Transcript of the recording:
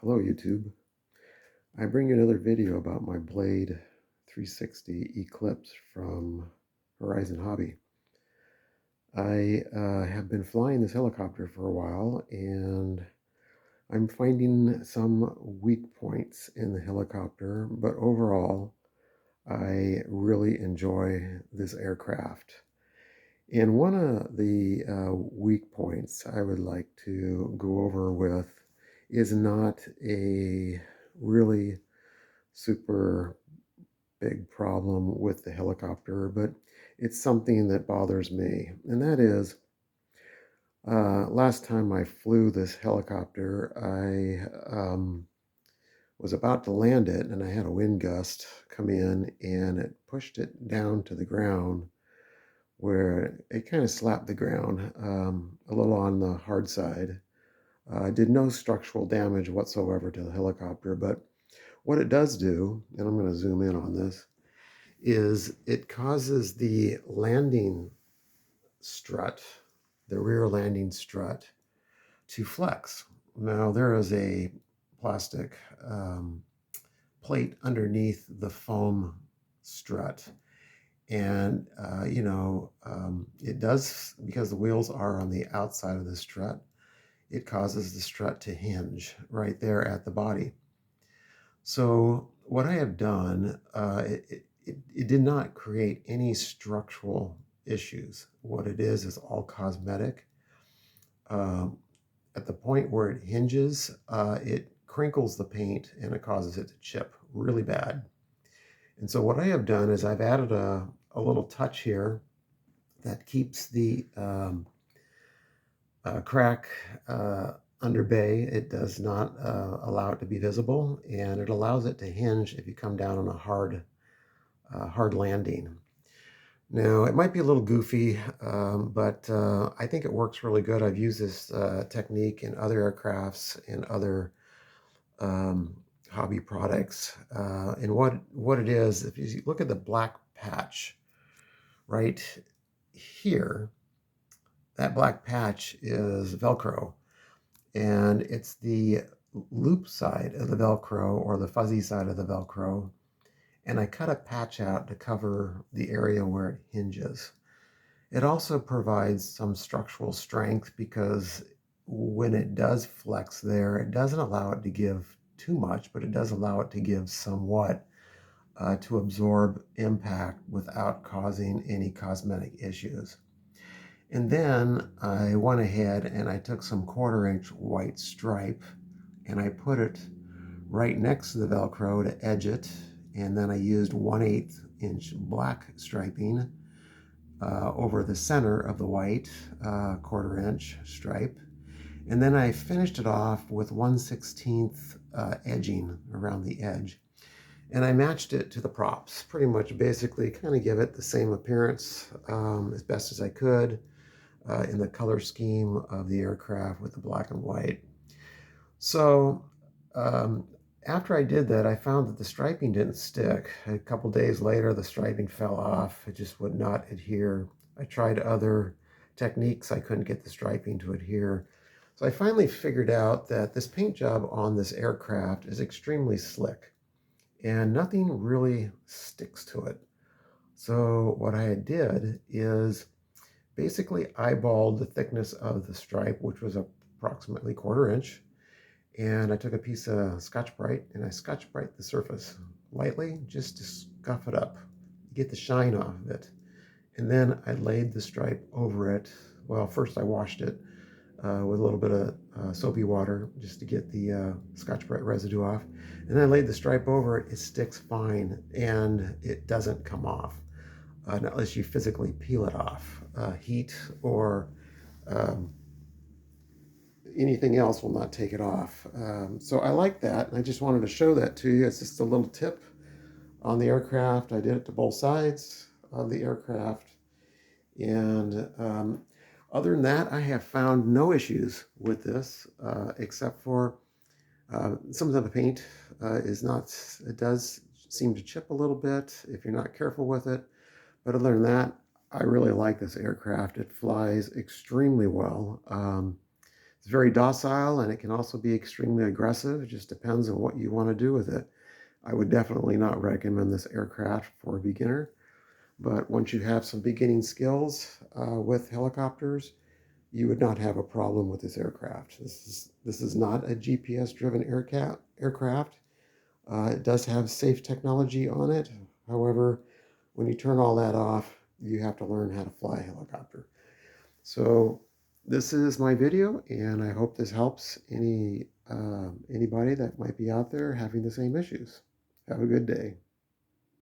Hello YouTube. I bring you another video about my Blade 360 Eclipse from Horizon Hobby. I have been flying this helicopter for a while and I'm finding some weak points in the helicopter, but overall I really enjoy this aircraft. And one of the weak points I would like to go over with is not a really super big problem with the helicopter, but it's something that bothers me. And that is, last time I flew this helicopter, I was about to land it and I had a wind gust come in and it pushed it down to the ground where it kind of slapped the ground a little on the hard side. Did no structural damage whatsoever to the helicopter, but what it does do, and I'm going to zoom in on this, is it causes the landing strut, the rear landing strut, to flex. Now, there is a plastic plate underneath the foam strut. And, it does, because the wheels are on the outside of the strut, it causes the strut to hinge right there at the body. So what I have done, it did not create any structural issues. What it is all cosmetic. Um, at the point where it hinges, it crinkles the paint and it causes it to chip really bad. And so what I have done is I've added a little touch here that keeps the crack under bay. It does not allow it to be visible, and it allows it to hinge if you come down on a hard landing. Now, it might be a little goofy, but I think it works really good. I've used this technique in other aircrafts and other hobby products. And what it is, if you look at the black patch right here, that black patch is Velcro. And it's the loop side of the Velcro or the fuzzy side of the Velcro. And I cut a patch out to cover the area where it hinges. It also provides some structural strength because when it does flex there, it doesn't allow it to give too much, but it does allow it to give somewhat to absorb impact without causing any cosmetic issues. And then I went ahead and I took some 1/4 inch white stripe and I put it right next to the Velcro to edge it. And then I used 1/8 inch black striping over the center of the white 1/4 inch stripe. And then I finished it off with 1/16 edging around the edge. And I matched it to the props, pretty much basically kind of give it the same appearance as best as I could in the color scheme of the aircraft with the black and white. So after I did that, I found that the striping didn't stick. A couple days later, the striping fell off. It just would not adhere. I tried other techniques. I couldn't get the striping to adhere. So I finally figured out that this paint job on this aircraft is extremely slick and nothing really sticks to it. So what I did is basically eyeballed the thickness of the stripe, which was approximately 1/4 inch. And I took a piece of Scotch-Brite and I Scotch-Brite the surface lightly just to scuff it up, get the shine off of it. And then I laid the stripe over it. Well, first I washed it with a little bit of soapy water just to get the Scotch-Brite residue off. And then I laid the stripe over it. It sticks fine and it doesn't come off unless you physically peel it off. Heat or anything else will not take it off. So I like that, and I just wanted to show that to you. It's just a little tip on the aircraft. I did it to both sides of the aircraft. And other than that, I have found no issues with this, except for some of the paint is not, it does seem to chip a little bit if you're not careful with it. But other than that, I really like this aircraft. It flies extremely well. It's very docile, and it can also be extremely aggressive. It just depends on what you want to do with it. I would definitely not recommend this aircraft for a beginner, but once you have some beginning skills with helicopters, you would not have a problem with this aircraft. This is not a GPS-driven aircraft. It does have safe technology on it. However, when you turn all that off, you have to learn how to fly a helicopter. So this is my video, and I hope this helps anybody that might be out there having the same issues. Have a good day.